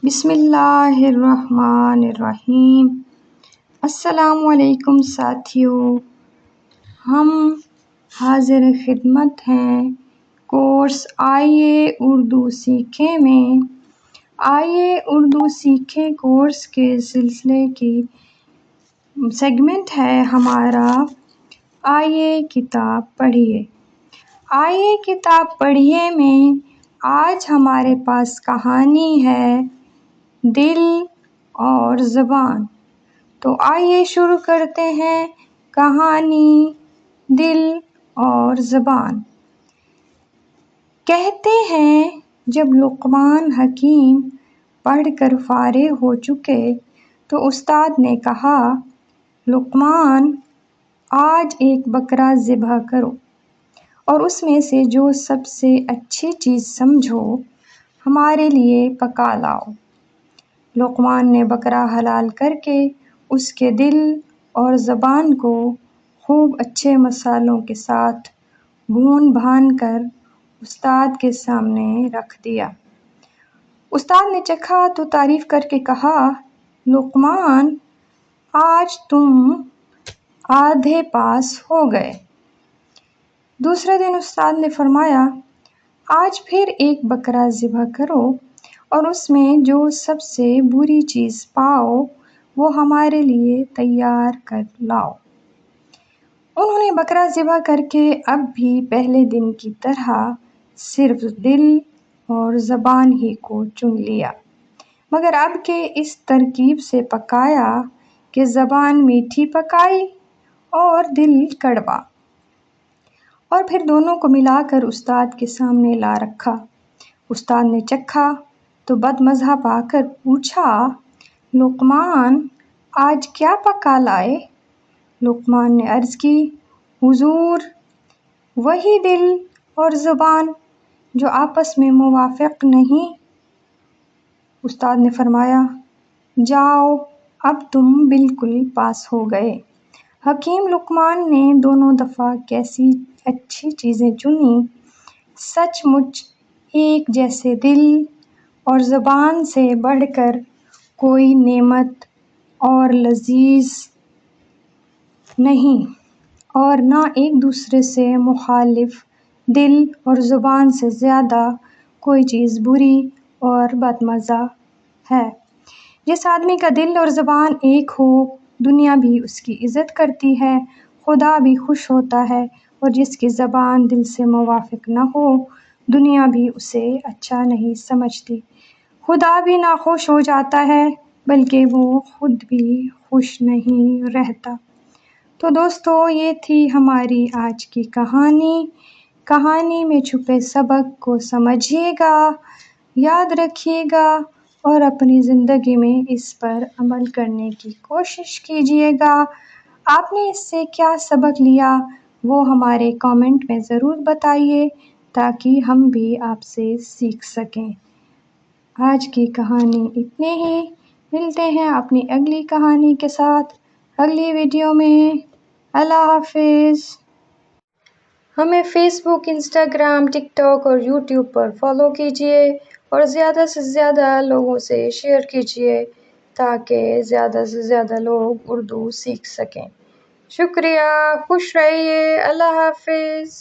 بسم اللہ الرحمن الرحیم۔ السلام علیکم ساتھیو، ہم حاضر خدمت ہیں کورس آئیے اردو سیکھیں میں۔ آئیے اردو سیکھیں کورس کے سلسلے کی سیگمنٹ ہے ہمارا آئیے کتاب پڑھیے۔ آئیے کتاب پڑھیے میں آج ہمارے پاس کہانی ہے دل اور زبان۔ تو آئیے شروع کرتے ہیں کہانی دل اور زبان۔ کہتے ہیں جب لقمان حکیم پڑھ کر فارغ ہو چکے تو استاد نے کہا، لقمان آج ایک بکرا ذبح کرو اور اس میں سے جو سب سے اچھی چیز سمجھو ہمارے لیے پکا لاؤ۔ لقمان نے بکرا حلال کر کے اس کے دل اور زبان کو خوب اچھے مصالحوں کے ساتھ بھون بھان کر استاد کے سامنے رکھ دیا۔ استاد نے چکھا تو تعریف کر کے کہا، لقمان آج تم آدھے پاس ہو گئے۔ دوسرے دن استاد نے فرمایا، آج پھر ایک بکرا ذبح کرو اور اس میں جو سب سے بری چیز پاؤ وہ ہمارے لیے تیار کر لاؤ۔ انہوں نے بکرا ذبح کر کے اب بھی پہلے دن کی طرح صرف دل اور زبان ہی کو چن لیا، مگر اب کے اس ترکیب سے پکایا کہ زبان میٹھی پکائی اور دل کڑوا، اور پھر دونوں کو ملا کر استاد کے سامنے لا رکھا۔ استاد نے چکھا تو بدمزہ پا کر پوچھا، لقمان آج کیا پکا لائے؟ لقمان نے عرض کی، حضور وہی دل اور زبان جو آپس میں موافق نہیں۔ استاد نے فرمایا، جاؤ اب تم بالکل پاس ہو گئے۔ حکیم لقمان نے دونوں دفعہ کیسی اچھی چیزیں چنیں، سچ مچ ایک جیسے دل اور زبان سے بڑھ کر کوئی نعمت اور لذیذ نہیں، اور نہ ایک دوسرے سے مخالف دل اور زبان سے زیادہ کوئی چیز بری اور بدمزہ ہے۔ جس آدمی کا دل اور زبان ایک ہو، دنیا بھی اس کی عزت کرتی ہے، خدا بھی خوش ہوتا ہے، اور جس کی زبان دل سے موافق نہ ہو، دنیا بھی اسے اچھا نہیں سمجھتی، خدا بھی ناخوش ہو جاتا ہے، بلکہ وہ خود بھی خوش نہیں رہتا۔ تو دوستو، یہ تھی ہماری آج کی کہانی۔ کہانی میں چھپے سبق کو سمجھیے گا، یاد رکھیے گا اور اپنی زندگی میں اس پر عمل کرنے کی کوشش کیجیے گا۔ آپ نے اس سے کیا سبق لیا وہ ہمارے کامنٹ میں ضرور بتائیے تاکہ ہم بھی آپ سے سیکھ سکیں۔ آج کی کہانی اتنے ہی، ملتے ہیں اپنی اگلی کہانی کے ساتھ اگلی ویڈیو میں۔ اللہ حافظ۔ ہمیں فیس بک، انسٹاگرام، ٹک ٹاک اور یوٹیوب پر فالو کیجیے اور زیادہ سے زیادہ لوگوں سے شیئر کیجیے تاکہ زیادہ سے زیادہ لوگ اردو سیکھ سکیں۔ شکریہ، خوش رہیے، اللہ حافظ۔